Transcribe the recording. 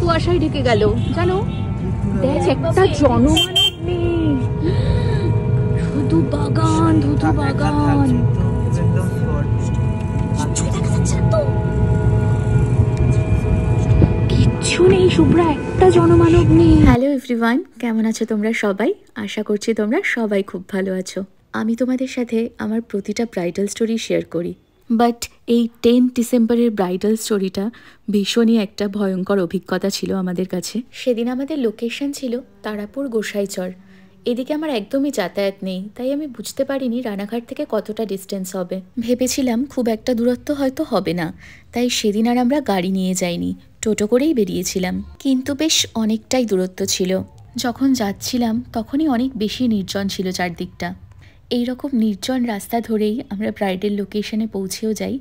কুয়াশায় ঢেকে গেল জানো। দেখ একটা জনমানব নেই, শুধু বাগান, শুধু বাগান। কিচ্ছু নেই শুভ্রা, একটা জনমানব নেই। হ্যালো এভরিওয়ান, কেমন আছো তোমরা সবাই? আশা করছি তোমরা সবাই খুব ভালো আছো। আমি তোমাদের সাথে আমার প্রতিটা ব্রাইডাল স্টোরি শেয়ার করি, বাট এই 10 ডিসেম্বরের ব্রাইডাল স্টোরিটা ভীষণই একটা ভয়ঙ্কর অভিজ্ঞতা ছিল আমাদের কাছে। সেদিন আমাদের লোকেশন ছিল তারাপুর গোসাইচর। এদিকে আমার একদমই যাতায়াত নেই, তাই আমি বুঝতে পারিনি রানাঘাট থেকে কতটা ডিস্টেন্স হবে। ভেবেছিলাম খুব একটা দূরত্ব হয়তো হবে না, তাই সেদিন আর আমরা গাড়ি নিয়ে যাইনি, টোটো করেই বেরিয়েছিলাম। কিন্তু বেশ অনেকটাই দূরত্ব ছিল। যখন যাচ্ছিলাম তখনই অনেক বেশি নির্জন ছিল চারদিকটা। এই রকম নির্জন রাস্তা ধরেই আমরা ব্রাইডের লোকেশনে পৌঁছেও যাই,